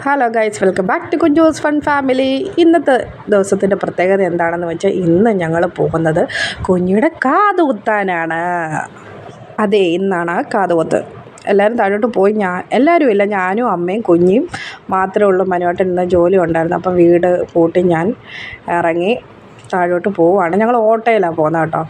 Hello guys, welcome back to Kunchus fun family. ഇന്നത്തെ ദിവസത്തിൻ്റെ പ്രത്യേകത എന്താണെന്ന് വെച്ചാൽ ഇന്ന് ഞങ്ങൾ പോകുന്നത് കുഞ്ഞിയുടെ കാത് കുത്താനാണ്. അതെ, ഇന്നാണ് കാതുകുത്ത്. എല്ലാവരും താഴോട്ട് പോയി. എല്ലാവരും ഇല്ല, ഞാനും അമ്മയും കുഞ്ഞിയും മാത്രമേ ഉള്ളൂ. മനുവേട്ടൻ ഇന്ന് ജോലി ഉണ്ടായിരുന്നു. അപ്പം വീട് പൂട്ടി ഞാൻ ഇറങ്ങി താഴോട്ട് പോവുകയാണ്. ഞങ്ങൾ ഓട്ടോയിലാണ് പോകുന്നത് കേട്ടോ.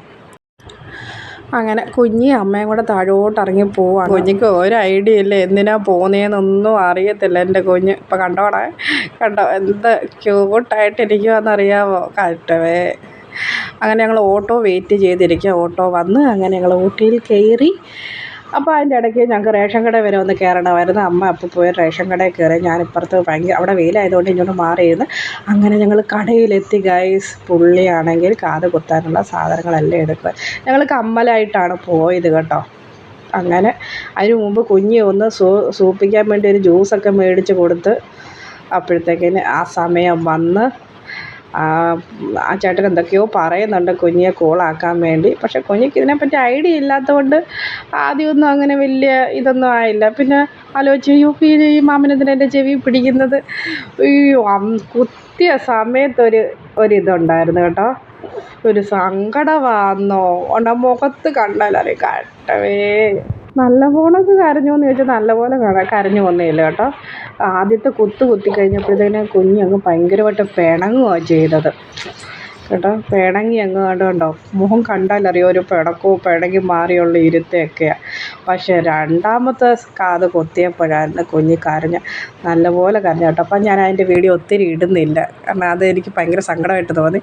അങ്ങനെ കുഞ്ഞി അമ്മയും കൂടെ താഴോട്ട് ഇറങ്ങി പോവാണ്. കുഞ്ഞിക്ക് ഒരു ഐഡിയ ഇല്ല എന്തിനാ പോകുന്നതെന്നൊന്നും അറിയത്തില്ല. എൻ്റെ കുഞ്ഞ് ഇപ്പം കണ്ടോ എന്ത് ക്യൂട്ടായിട്ടിരിക്കുമെന്നറിയാമോ കട്ടവേ. അങ്ങനെ ഞങ്ങൾ ഓട്ടോ വെയിറ്റ് ചെയ്തിരിക്കുക. ഓട്ടോ വന്ന് അങ്ങനെ ഞങ്ങൾ ഊട്ടിയിൽ കയറി. അപ്പോൾ അതിൻ്റെ ഇടയ്ക്ക് ഞങ്ങൾക്ക് റേഷൻ കട വരെ ഒന്ന് കയറണമായിരുന്നു. അമ്മ അപ്പോൾ പോയി റേഷൻ കടയിൽ കയറി. ഞാനിപ്പുറത്ത് അവിടെ വെയിലായതുകൊണ്ട് ഇങ്ങോട്ട് മാറിയിരുന്നു. അങ്ങനെ ഞങ്ങൾ കടയിലെത്തി ഗൈസ്. പുള്ളിയാണെങ്കിൽ കാത് കുത്താനുള്ള സാധനങ്ങളെല്ലാം എടുക്കുക. ഞങ്ങൾ കമ്മലായിട്ടാണ് പോയത് കേട്ടോ. അങ്ങനെ അതിന് മുമ്പ് കുഞ്ഞ് ഒന്ന് സൂപ്പിക്കാൻ വേണ്ടി ഒരു ജ്യൂസൊക്കെ മേടിച്ച് കൊടുത്ത് അപ്പോഴത്തേക്കിന് ആ സമയം വന്ന് ആ ചേട്ടൻ എന്തൊക്കെയോ പറയുന്നുണ്ട് കുഞ്ഞിനെ കൂളാക്കാൻ വേണ്ടി. പക്ഷേ കുഞ്ഞിക്ക് ഇതിനെപ്പറ്റി ഐഡിയ ഇല്ലാത്തതുകൊണ്ട് ആദ്യമൊന്നും അങ്ങനെ വലിയ ഇതൊന്നും ആയില്ല. പിന്നെ ആലോചിച്ച് ഈ മാമനെന്തിനാ എൻ്റെ ചെവി പിടിക്കുന്നത്. അയ്യോ, കുത്തിയ ഒരിതുണ്ടായിരുന്നു കേട്ടോ. ഒരു സങ്കടമാണെന്നോ മുഖത്ത് കണ്ടാലറിയാം കട്ടവേ. നല്ല പോണൊക്കെ കരഞ്ഞു എന്ന് ചോദിച്ചാൽ നല്ലപോലെ കരഞ്ഞു വന്നില്ല കേട്ടോ. ആദ്യത്തെ കുത്തി കഴിഞ്ഞപ്പോഴത്തേന് കുഞ്ഞങ്ങ് ഭയങ്കരമായിട്ട് പിണങ്ങുകയാണ് ചെയ്തത് കേട്ടോ. പിണങ്ങി അങ്ങ് കണ്ടോ, മുഖം കണ്ടാലറിയോ ഒരു പിണങ്ങി മാറിയുള്ള ഇരുത്തൊക്കെയാണ്. പക്ഷേ രണ്ടാമത്തെ കാത് കൊത്തിയപ്പോഴായിരുന്നു കുഞ്ഞ് നല്ലപോലെ കരഞ്ഞ കേട്ടോ. അപ്പം ഞാൻ അതിൻ്റെ വീഡിയോ ഒത്തിരി ഇടുന്നില്ല, കാരണം അത് എനിക്ക് ഭയങ്കര സങ്കടമായിട്ട് തോന്നി.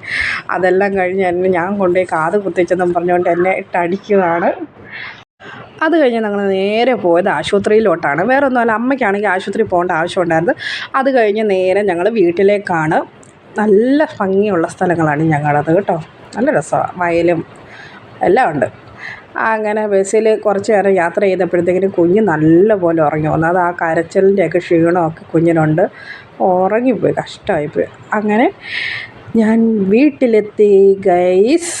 അതെല്ലാം കഴിഞ്ഞ് ഞാൻ കൊണ്ടുപോയി കാത് കുത്തിച്ചെന്നും പറഞ്ഞുകൊണ്ട് എന്നെ ഇട്ടടിക്കുകയാണ്. അത് കഴിഞ്ഞ് ഞങ്ങൾ നേരെ പോയത് ആശുപത്രിയിലോട്ടാണ്. വേറെ ഒന്നുമല്ല, അമ്മയ്ക്കാണെങ്കിൽ ആശുപത്രിയിൽ പോകേണ്ട ആവശ്യമുണ്ടായിരുന്നു. അത് കഴിഞ്ഞ് നേരെ ഞങ്ങൾ വീട്ടിലേക്കാണ്. നല്ല ഭംഗിയുള്ള സ്ഥലങ്ങളാണ് ഞങ്ങളത് കേട്ടോ. നല്ല രസമാണ്, വയലും എല്ലാം ഉണ്ട്. അങ്ങനെ ബസ്സിൽ കുറച്ച് നേരം യാത്ര ചെയ്തപ്പോഴത്തേക്കിനും കുഞ്ഞ് നല്ലപോലെ ഉറങ്ങി വന്നു. അത് ആ കരച്ചിലിൻ്റെയൊക്കെ ക്ഷീണമൊക്കെ കുഞ്ഞിനുണ്ട്. ഉറങ്ങിപ്പോയി, കഷ്ടമായിപ്പോയി. അങ്ങനെ ഞാൻ വീട്ടിലെത്തി ഗൈസ്.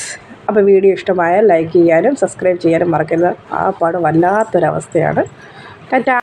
അപ്പോൾ വീഡിയോ ഇഷ്ടമായാൽ ലൈക്ക് ചെയ്യാനും സബ്സ്ക്രൈബ് ചെയ്യാനും മറക്കരുത്. ആ പാട് വല്ലാത്തൊരവസ്ഥയാണ്. ടാറ്റാ.